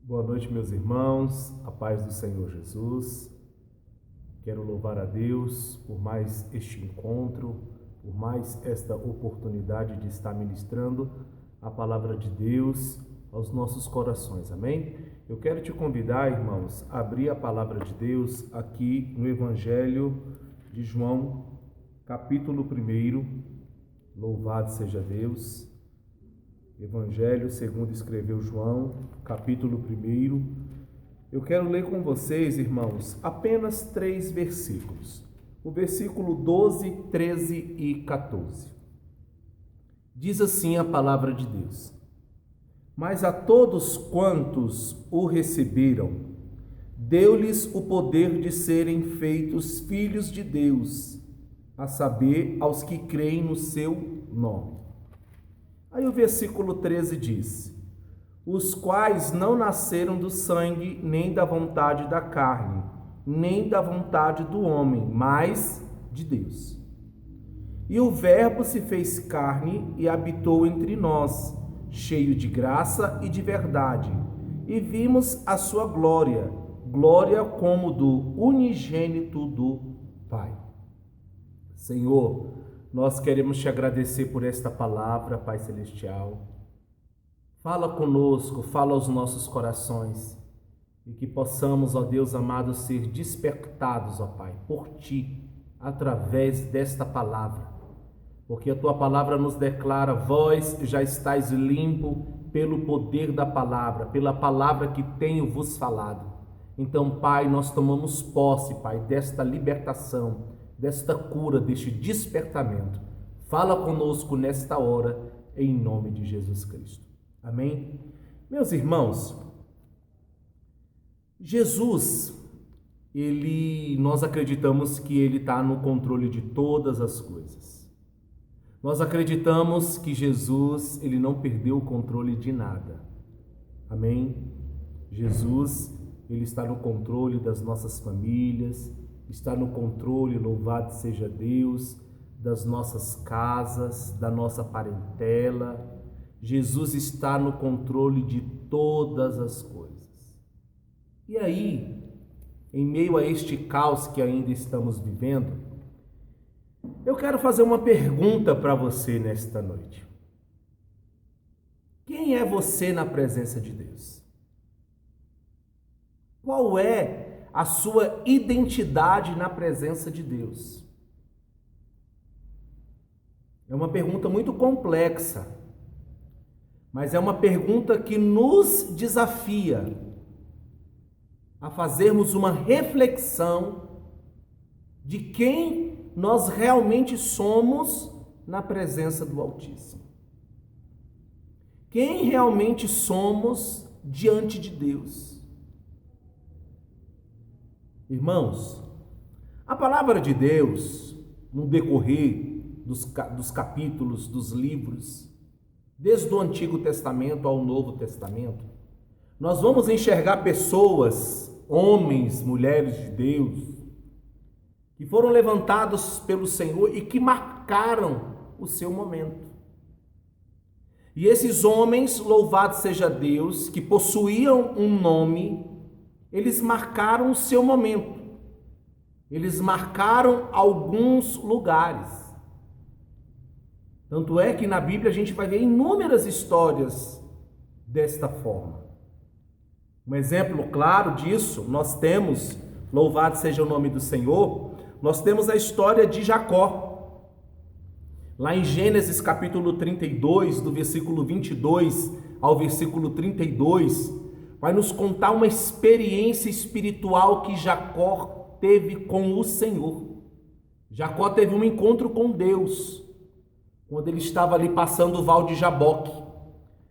Boa noite, meus irmãos, a paz do Senhor Jesus. Quero louvar a Deus por mais este encontro, por mais esta oportunidade de estar ministrando a palavra de Deus aos nossos corações, amém? Eu quero te convidar, irmãos, a abrir a palavra de Deus aqui no Evangelho de João, capítulo 1, louvado seja Deus. Evangelho segundo escreveu João, capítulo 1. Eu quero ler com vocês, irmãos, apenas 3 versículos. O versículo 12, 13 e 14. Diz assim a palavra de Deus: Mas a todos quantos o receberam, deu-lhes o poder de serem feitos filhos de Deus, a saber, aos que creem no seu nome. Aí o versículo 13 diz: Os quais não nasceram do sangue, nem da vontade da carne, nem da vontade do homem, mas de Deus. E o Verbo se fez carne e habitou entre nós, cheio de graça e de verdade, e vimos a sua glória, glória como do unigênito do Pai. Senhor, nós queremos te agradecer por esta palavra, Pai Celestial. Fala conosco, fala aos nossos corações, e que possamos, ó Deus amado, ser despertados, ó Pai, por Ti, através desta palavra. Porque a Tua palavra nos declara: vós já estáis limpo pelo poder da palavra, pela palavra que tenho vos falado. Então, Pai, nós tomamos posse, Pai, desta libertação, desta cura, deste despertamento. Fala conosco nesta hora, em nome de Jesus Cristo. Amém? Meus irmãos, Jesus, nós acreditamos que Ele está no controle de todas as coisas. Nós acreditamos que Jesus, Ele não perdeu o controle de nada. Amém? Jesus, Ele está no controle das nossas famílias, está no controle, louvado seja Deus, das nossas casas, da nossa parentela. Jesus está no controle de todas as coisas. E aí, em meio a este caos que ainda estamos vivendo, eu quero fazer uma pergunta para você nesta noite. Quem é você na presença de Deus? Qual é a sua identidade na presença de Deus? É uma pergunta muito complexa, mas é uma pergunta que nos desafia a fazermos uma reflexão de quem nós realmente somos na presença do Altíssimo. Quem realmente somos diante de Deus. Irmãos, a palavra de Deus, no decorrer dos capítulos, dos livros, desde o Antigo Testamento ao Novo Testamento, nós vamos enxergar pessoas, homens, mulheres de Deus, que foram levantados pelo Senhor e que marcaram o seu momento. E esses homens, louvado seja Deus, que possuíam um nome, eles marcaram o seu momento, eles marcaram alguns lugares. Tanto é que na Bíblia a gente vai ver inúmeras histórias desta forma. Um exemplo claro disso, nós temos, louvado seja o nome do Senhor, nós temos a história de Jacó. Lá em Gênesis capítulo 32, do versículo 22 ao versículo 32, vai nos contar uma experiência espiritual que Jacó teve com o Senhor. Jacó teve um encontro com Deus, quando ele estava ali passando o val de Jaboque.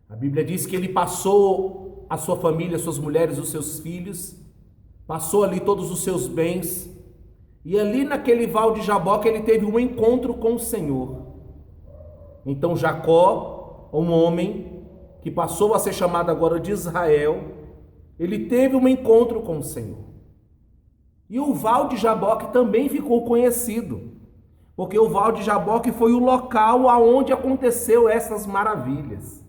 A Bíblia diz que ele passou a sua família, suas mulheres, os seus filhos, passou ali todos os seus bens, e ali naquele val de Jaboque ele teve um encontro com o Senhor. Então Jacó, um homem que passou a ser chamado agora de Israel, ele teve um encontro com o Senhor. E o val de Jaboque também ficou conhecido, porque o val de Jaboque foi o local aonde aconteceu essas maravilhas.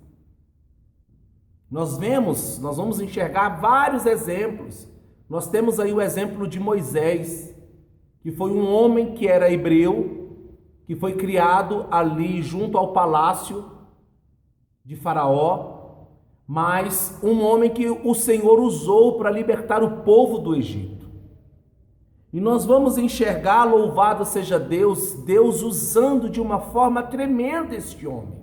Nós vamos enxergar vários exemplos. Nós temos aí o exemplo de Moisés, que foi um homem que era hebreu, que foi criado ali junto ao palácio de Faraó, mas um homem que o Senhor usou para libertar o povo do Egito. E nós vamos enxergar, louvado seja Deus, Deus usando de uma forma tremenda este homem.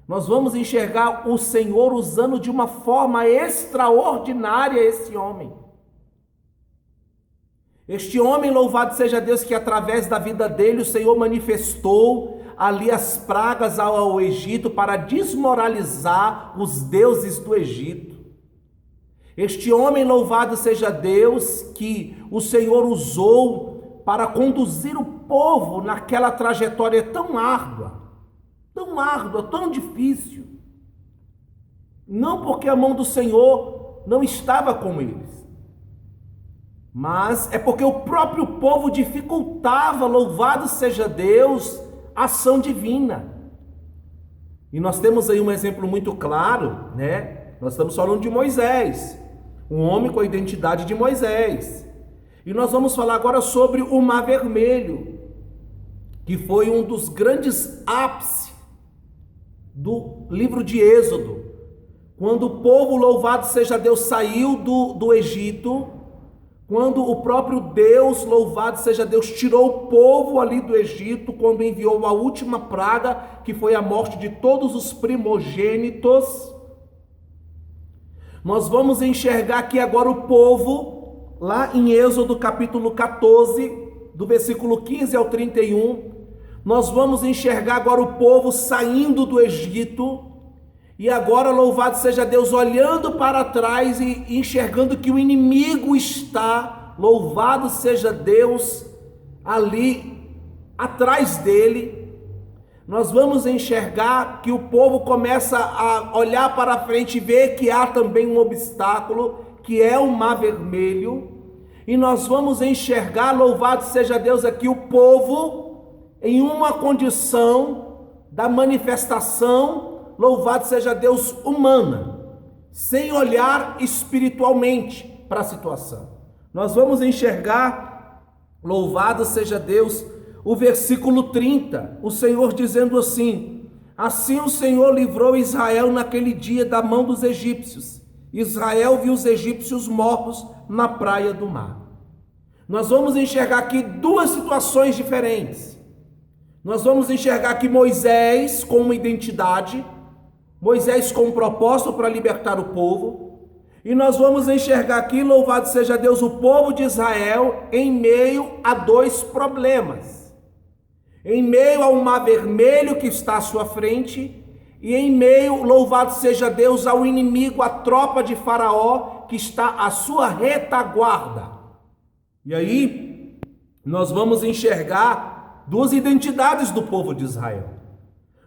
Nós vamos enxergar o Senhor usando de uma forma extraordinária esse homem. Este homem, louvado seja Deus, que através da vida dele o Senhor manifestou ali as pragas ao Egito para desmoralizar os deuses do Egito. Este homem, louvado seja Deus, que o Senhor usou para conduzir o povo naquela trajetória tão árdua, tão difícil. Não porque a mão do Senhor não estava com eles, mas é porque o próprio povo dificultava, louvado seja Deus, a ação divina. E nós temos aí um exemplo muito claro, né? Nós estamos falando de Moisés, um homem com a identidade de Moisés. E nós vamos falar agora sobre o Mar Vermelho, que foi um dos grandes ápices do livro de Êxodo, quando o povo, louvado seja Deus, saiu do Egito, quando o próprio Deus, louvado seja Deus, tirou o povo ali do Egito, quando enviou a última praga, que foi a morte de todos os primogênitos. Nós vamos enxergar aqui agora o povo, lá em Êxodo capítulo 14, do versículo 15 ao 31, nós vamos enxergar agora o povo saindo do Egito, e agora, louvado seja Deus, olhando para trás e enxergando que o inimigo está, louvado seja Deus, ali atrás dele. Nós vamos enxergar que o povo começa a olhar para frente e ver que há também um obstáculo, que é o Mar Vermelho. E nós vamos enxergar, louvado seja Deus, aqui o povo em uma condição da manifestação, louvado seja Deus, humana, sem olhar espiritualmente para a situação. Nós vamos enxergar, louvado seja Deus, o versículo 30, o Senhor dizendo assim: assim o Senhor livrou Israel naquele dia da mão dos egípcios. Israel viu os egípcios mortos na praia do mar. Nós vamos enxergar aqui duas situações diferentes. Nós vamos enxergar aqui Moisés com uma identidade, Moisés com um propósito para libertar o povo. E nós vamos enxergar aqui, louvado seja Deus, o povo de Israel em meio a dois problemas. Em meio ao Mar Vermelho que está à sua frente, e em meio, louvado seja Deus, ao inimigo, a tropa de Faraó que está à sua retaguarda. E aí, nós vamos enxergar duas identidades do povo de Israel.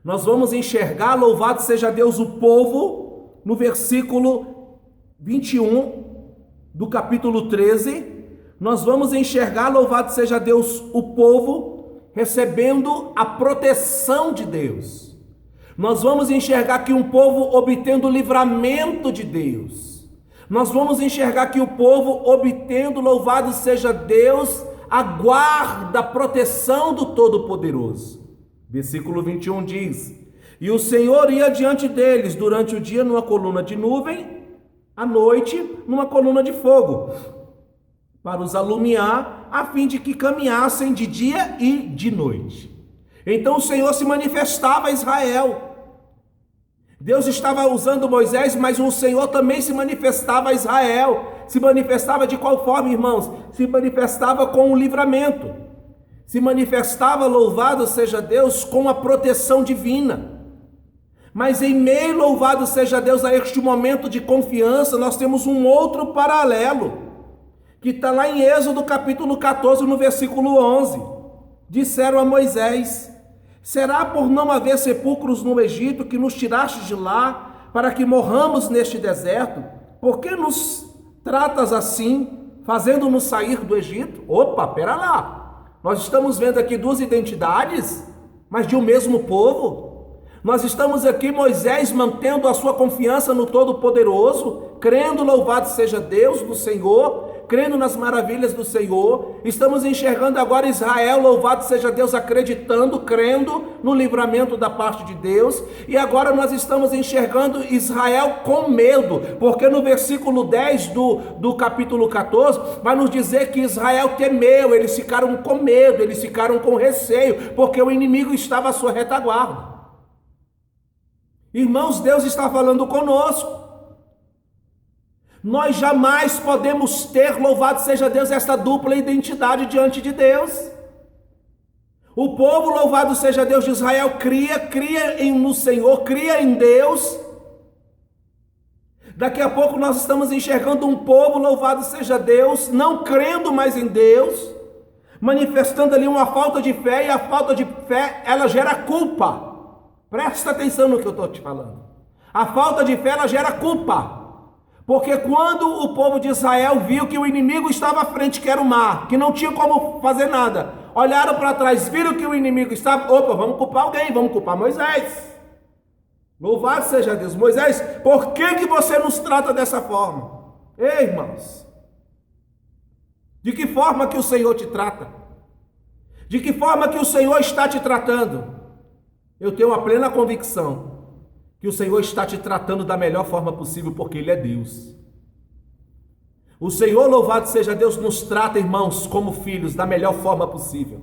Nós vamos enxergar, louvado seja Deus, o povo, no versículo 21 do capítulo 13, nós vamos enxergar, louvado seja Deus, o povo recebendo a proteção de Deus. Nós vamos enxergar aqui um povo obtendo o livramento de Deus. Nós vamos enxergar aqui o povo obtendo, louvado seja Deus, a guarda, a proteção do Todo-Poderoso. Versículo 21 diz: e o Senhor ia diante deles durante o dia numa coluna de nuvem, à noite numa coluna de fogo, para os alumiar, a fim de que caminhassem de dia e de noite. Então o Senhor se manifestava a Israel. Deus estava usando Moisés, mas o Senhor também se manifestava a Israel. Se manifestava de qual forma, irmãos? Se manifestava com o livramento. Se manifestava, louvado seja Deus, com a proteção divina. Mas em meio, louvado seja Deus, a este momento de confiança, nós temos um outro paralelo, que está lá em Êxodo capítulo 14, no versículo 11. Disseram a Moisés: será por não haver sepulcros no Egito que nos tiraste de lá, para que morramos neste deserto? Por que nos tratas assim, fazendo-nos sair do Egito? Opa, pera lá. Nós estamos vendo aqui duas identidades, mas de um mesmo povo. Nós estamos aqui, Moisés, mantendo a sua confiança no Todo-Poderoso, crendo, louvado seja Deus do Senhor, crendo nas maravilhas do Senhor. Estamos enxergando agora Israel, louvado seja Deus, acreditando, crendo no livramento da parte de Deus. E agora nós estamos enxergando Israel com medo, porque no versículo 10 do capítulo 14, vai nos dizer que Israel temeu, eles ficaram com medo, eles ficaram com receio, porque o inimigo estava à sua retaguarda. Irmãos, Deus está falando conosco. Nós jamais podemos ter, louvado seja Deus, esta dupla identidade diante de Deus. O povo, louvado seja Deus de Israel, cria no Senhor, cria em Deus. Daqui a pouco nós estamos enxergando um povo, louvado seja Deus, não crendo mais em Deus, manifestando ali uma falta de fé, e a falta de fé, ela gera culpa. Presta atenção no que eu estou te falando. A falta de fé, ela gera culpa. Porque quando o povo de Israel viu que o inimigo estava à frente, que era o mar, que não tinha como fazer nada, olharam para trás, viram que o inimigo estava, opa, vamos culpar alguém, vamos culpar Moisés. Louvado seja Deus. Moisés, por que você nos trata dessa forma? Ei, irmãos, de que forma que o Senhor te trata? De que forma que o Senhor está te tratando? Eu tenho a plena convicção que o Senhor está te tratando da melhor forma possível, porque Ele é Deus. O Senhor, louvado seja Deus, nos trata, irmãos, como filhos, da melhor forma possível,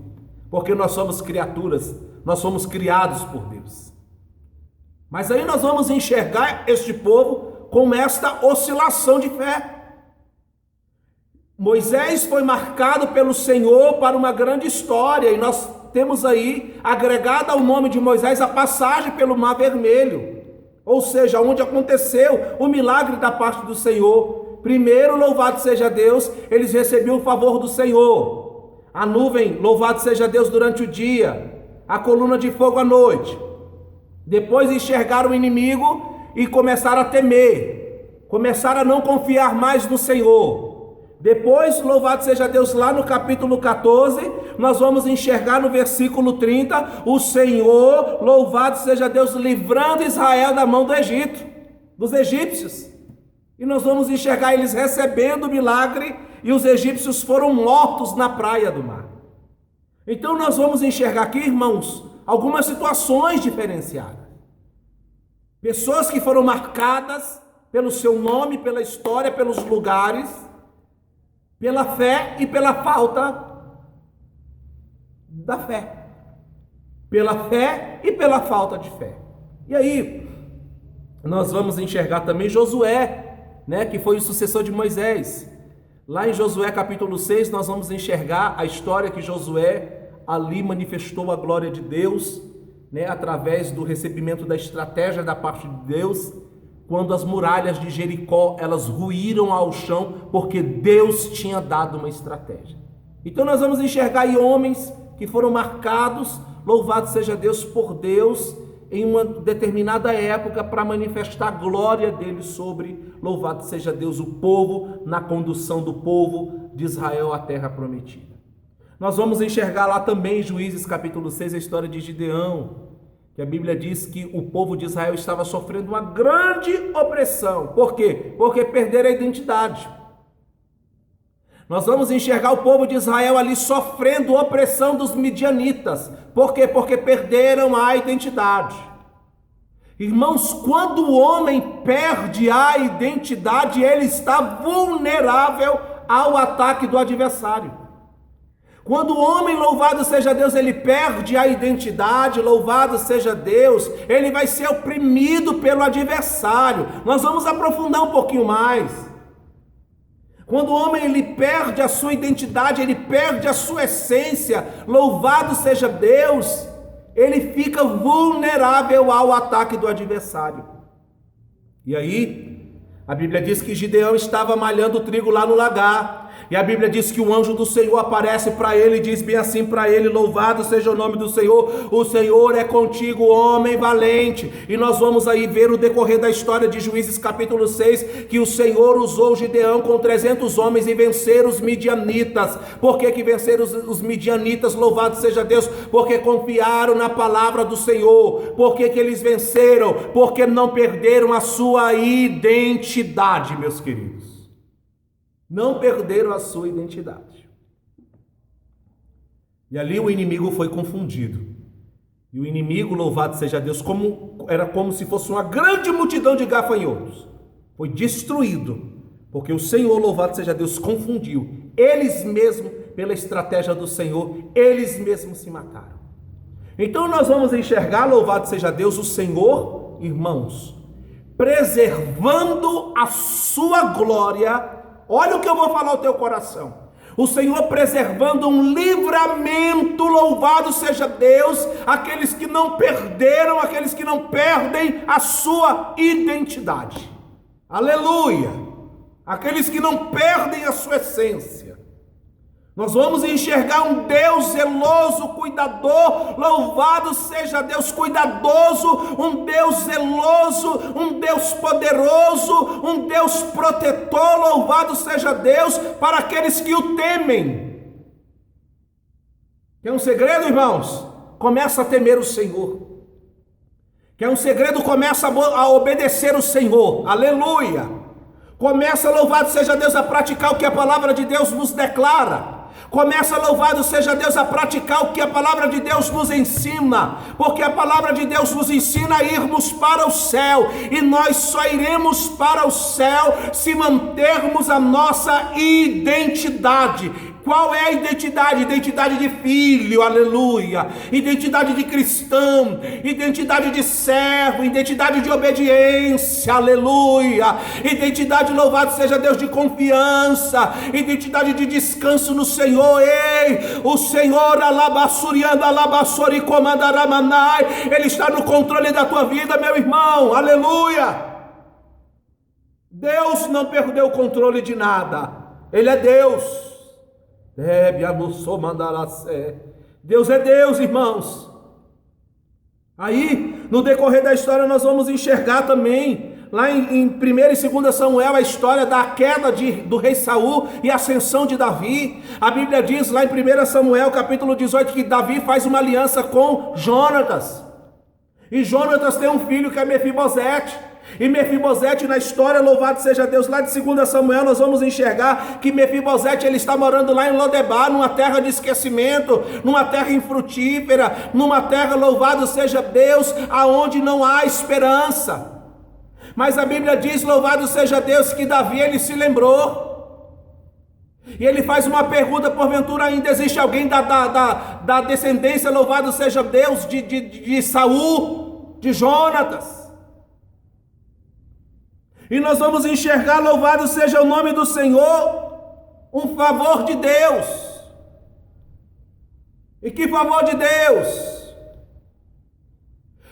porque nós somos criaturas, nós somos criados por Deus. Mas aí nós vamos enxergar este povo com esta oscilação de fé. Moisés foi marcado pelo Senhor para uma grande história, e nós temos aí agregada ao nome de Moisés a passagem pelo Mar Vermelho, ou seja, onde aconteceu o milagre da parte do Senhor. Primeiro, louvado seja Deus, eles recebiam o favor do Senhor. A nuvem, louvado seja Deus, durante o dia, a coluna de fogo à noite. Depois enxergaram o inimigo e começaram a temer, começaram a não confiar mais no Senhor. Depois, louvado seja Deus, lá no capítulo 14, nós vamos enxergar no versículo 30, o Senhor, louvado seja Deus, livrando Israel da mão do Egito, dos egípcios. E nós vamos enxergar eles recebendo o milagre, e os egípcios foram mortos na praia do mar. Então nós vamos enxergar aqui, irmãos, algumas situações diferenciadas. Pessoas que foram marcadas pelo seu nome, pela história, pelos lugares, pela fé e pela falta da fé. Pela fé e pela falta de fé. E aí, nós vamos enxergar também Josué, que foi o sucessor de Moisés. Lá em Josué capítulo 6, nós vamos enxergar a história que Josué ali manifestou a glória de Deus, através do recebimento da estratégia da parte de Deus, quando as muralhas de Jericó, elas ruíram ao chão, porque Deus tinha dado uma estratégia. Então nós vamos enxergar aí homens que foram marcados, louvado seja Deus, por Deus, em uma determinada época, para manifestar a glória dele sobre, louvado seja Deus, o povo, na condução do povo de Israel à terra prometida. Nós vamos enxergar lá também, em Juízes capítulo 6, a história de Gideão, que a Bíblia diz que o povo de Israel estava sofrendo uma grande opressão. Por quê? Porque perderam a identidade. Nós vamos enxergar o povo de Israel ali sofrendo opressão dos midianitas. Por quê? Porque perderam a identidade. Irmãos, quando o homem perde a identidade, ele está vulnerável ao ataque do adversário. Quando o homem, louvado seja Deus, ele perde a identidade, louvado seja Deus, ele vai ser oprimido pelo adversário. Nós vamos aprofundar um pouquinho mais. Quando o homem ele perde a sua identidade, ele perde a sua essência, louvado seja Deus, ele fica vulnerável ao ataque do adversário. E aí, a Bíblia diz que Gideão estava malhando trigo lá no lagar. E a Bíblia diz que o anjo do Senhor aparece para ele e diz bem assim para ele: louvado seja o nome do Senhor, o Senhor é contigo, homem valente. E nós vamos aí ver o decorrer da história de Juízes capítulo 6, que o Senhor usou Gideão com 300 homens e vencer os midianitas. Por que venceram os midianitas? Louvado seja Deus, porque confiaram na palavra do Senhor. Por que eles venceram? Porque não perderam a sua identidade, meus queridos. Não perderam a sua identidade. E ali o inimigo foi confundido. E o inimigo, louvado seja Deus, era como se fosse uma grande multidão de gafanhotos. Foi destruído, porque o Senhor, louvado seja Deus, confundiu. Eles mesmos, pela estratégia do Senhor, eles mesmos se mataram. Então nós vamos enxergar, louvado seja Deus, o Senhor, irmãos, preservando a sua glória. Olha o que eu vou falar ao teu coração. O Senhor preservando um livramento, louvado seja Deus, aqueles que não perderam, aqueles que não perdem a sua identidade. Aleluia! Aqueles que não perdem a sua essência. Nós vamos enxergar um Deus zeloso, cuidador, louvado seja Deus, cuidadoso, um Deus zeloso, um Deus poderoso, um Deus protetor, louvado seja Deus, para aqueles que o temem. Quer um segredo, irmãos? Começa a temer o Senhor. Quer um segredo? Começa a obedecer o Senhor, aleluia. Começa, louvado seja Deus, a praticar o que a palavra de Deus nos declara. Começa, louvado seja Deus, a praticar o que a palavra de Deus nos ensina, porque a palavra de Deus nos ensina a irmos para o céu, e nós só iremos para o céu se mantermos a nossa identidade. Qual é a identidade? Identidade de filho, aleluia, identidade de cristão, identidade de servo, identidade de obediência, aleluia, identidade, louvado seja Deus, de confiança, identidade de descanso no Senhor. Ei, o Senhor, alabassurianda, alabassori, comandaramanai, Ele está no controle da tua vida, meu irmão, aleluia. Deus não perdeu o controle de nada, Ele é Deus. Deus é Deus, irmãos. Aí, no decorrer da história, nós vamos enxergar também, lá em 1 e 2 Samuel, a história da queda do rei Saul e a ascensão de Davi. A Bíblia diz lá em 1 Samuel, capítulo 18, que Davi faz uma aliança com Jonatas. E Jonatas tem um filho que é Mefibosete. E Mefibosete, na história, louvado seja Deus, lá de 2 Samuel, nós vamos enxergar que Mefibosete, ele está morando lá em Lodebar, numa terra de esquecimento, numa terra infrutífera, numa terra, louvado seja Deus, aonde não há esperança. Mas a Bíblia diz, louvado seja Deus, que Davi, ele se lembrou, e ele faz uma pergunta: porventura ainda existe alguém da descendência, louvado seja Deus, de Saul, de Jonatas? E nós vamos enxergar, louvado seja o nome do Senhor, um favor de Deus. E que favor de Deus?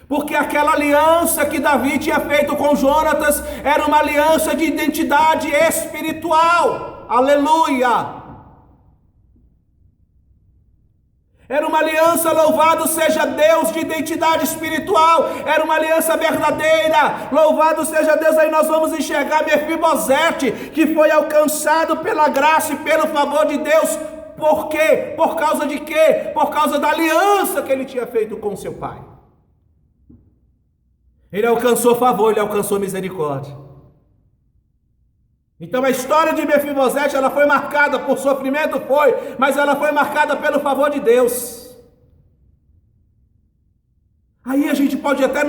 Porque aquela aliança que Davi tinha feito com Jonatas era uma aliança de identidade espiritual. Aleluia! Era uma aliança, louvado seja Deus, de identidade espiritual. Era uma aliança verdadeira, louvado seja Deus. Aí nós vamos enxergar Mefibosete, que foi alcançado pela graça e pelo favor de Deus. Por quê? Por causa de quê? Por causa da aliança que ele tinha feito com seu pai. Ele alcançou favor, ele alcançou misericórdia. Então a história de Mefibosete, ela foi marcada por sofrimento, mas ela foi marcada pelo favor de Deus. Aí a gente pode até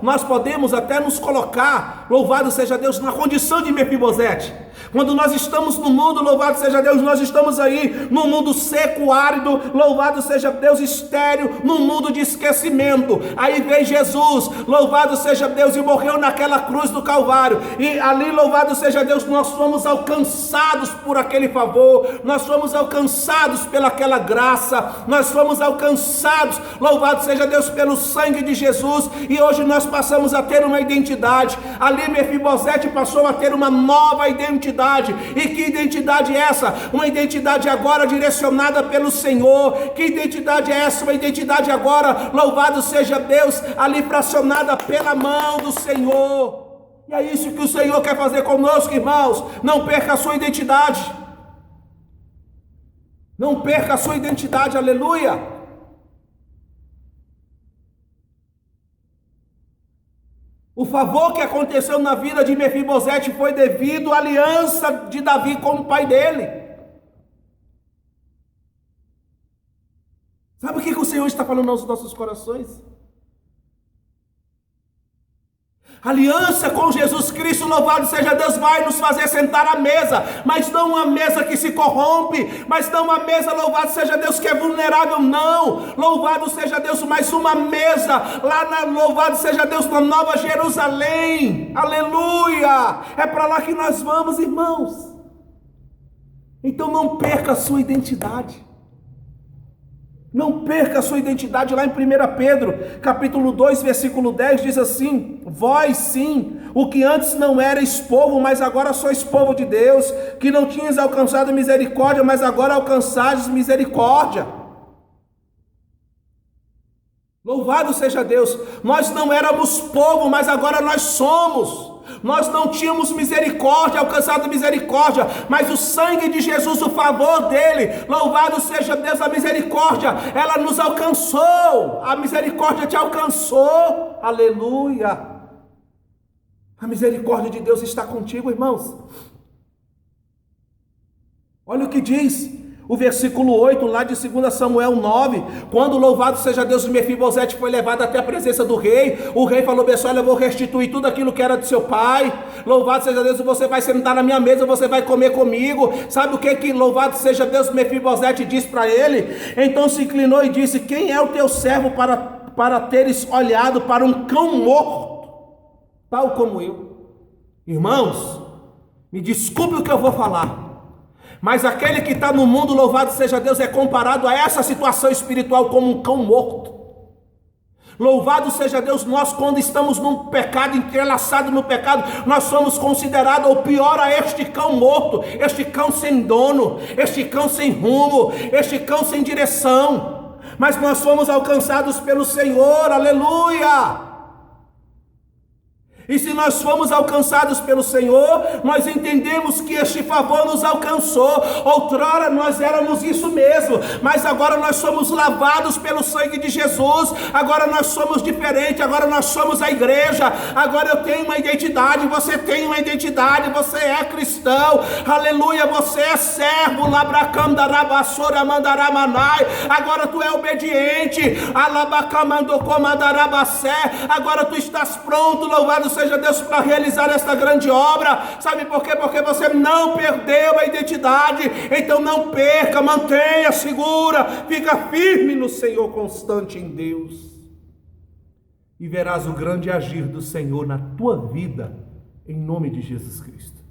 nós podemos até nos colocar, louvado seja Deus, na condição de Mefibosete. Quando nós estamos no mundo, louvado seja Deus, nós estamos aí num mundo seco, árido, louvado seja Deus, estéril, num mundo de esquecimento. Aí veio Jesus, louvado seja Deus, e morreu naquela cruz do Calvário. E ali, louvado seja Deus, nós fomos alcançados por aquele favor, nós fomos alcançados pelaquela graça, nós fomos alcançados, louvado seja Deus, pelo sangue de Jesus, e hoje nós passamos a ter uma identidade. Ali Mefibosete passou a ter uma nova identidade. E que identidade é essa? Uma identidade agora direcionada pelo Senhor. Que identidade é essa? Uma identidade agora, louvado seja Deus, ali fracionada pela mão do Senhor. E é isso que o Senhor quer fazer conosco, irmãos. Não perca a sua identidade. Não perca a sua identidade, aleluia. O favor que aconteceu na vida de Mefibosete foi devido à aliança de Davi com o pai dele. Sabe o que o Senhor está falando aos nossos corações? Aliança com Jesus Cristo, louvado seja Deus, vai nos fazer sentar à mesa, mas não uma mesa que se corrompe, mas não uma mesa, louvado seja Deus, que é vulnerável, não, louvado seja Deus, mas uma mesa, louvado seja Deus, na Nova Jerusalém, aleluia, é para lá que nós vamos, irmãos. Então não perca a sua identidade. Não perca a sua identidade. Lá em 1 Pedro, capítulo 2, versículo 10, diz assim: vós sim, o que antes não erais povo, mas agora sois povo de Deus, que não tinhas alcançado misericórdia, mas agora alcançades misericórdia. Louvado seja Deus. Nós não éramos povo, mas agora nós somos. Nós não tínhamos misericórdia, alcançado misericórdia, mas o sangue de Jesus, o favor dele, louvado seja Deus, a misericórdia, ela nos alcançou, a misericórdia te alcançou, aleluia. A misericórdia de Deus está contigo, irmãos. Olha o que diz o versículo 8, lá de 2 Samuel 9, quando louvado seja Deus, Mefibosete foi levado até a presença do rei, o rei falou bem assim: olha, eu vou restituir tudo aquilo que era do seu pai, louvado seja Deus, você vai sentar na minha mesa, você vai comer comigo. Sabe o que louvado seja Deus, Mefibosete disse para ele? Então se inclinou e disse: quem é o teu servo para teres olhado para um cão morto, tal como eu? Irmãos, me desculpe o que eu vou falar, mas aquele que está no mundo, louvado seja Deus, é comparado a essa situação espiritual como um cão morto. Louvado seja Deus, nós quando estamos num pecado, entrelaçado no pecado, nós somos considerados, ou pior, a este cão morto, este cão sem dono, este cão sem rumo, este cão sem direção. Mas nós fomos alcançados pelo Senhor, aleluia. E se nós fomos alcançados pelo Senhor, nós entendemos que este favor nos alcançou. Outrora nós éramos isso mesmo, mas agora nós somos lavados pelo sangue de Jesus. Agora nós somos diferentes, agora nós somos a igreja. Agora eu tenho uma identidade, você tem uma identidade, você é cristão, aleluia, você é servo, labracamdarabassora mandaramanai. Agora tu é obediente, alabacamandocomandarabacé. Agora tu estás pronto, louvado seja Deus, para realizar esta grande obra. Sabe por quê? Porque você não perdeu a identidade. Então não perca, mantenha, segura, fica firme no Senhor, constante em Deus, e verás o grande agir do Senhor na tua vida, em nome de Jesus Cristo.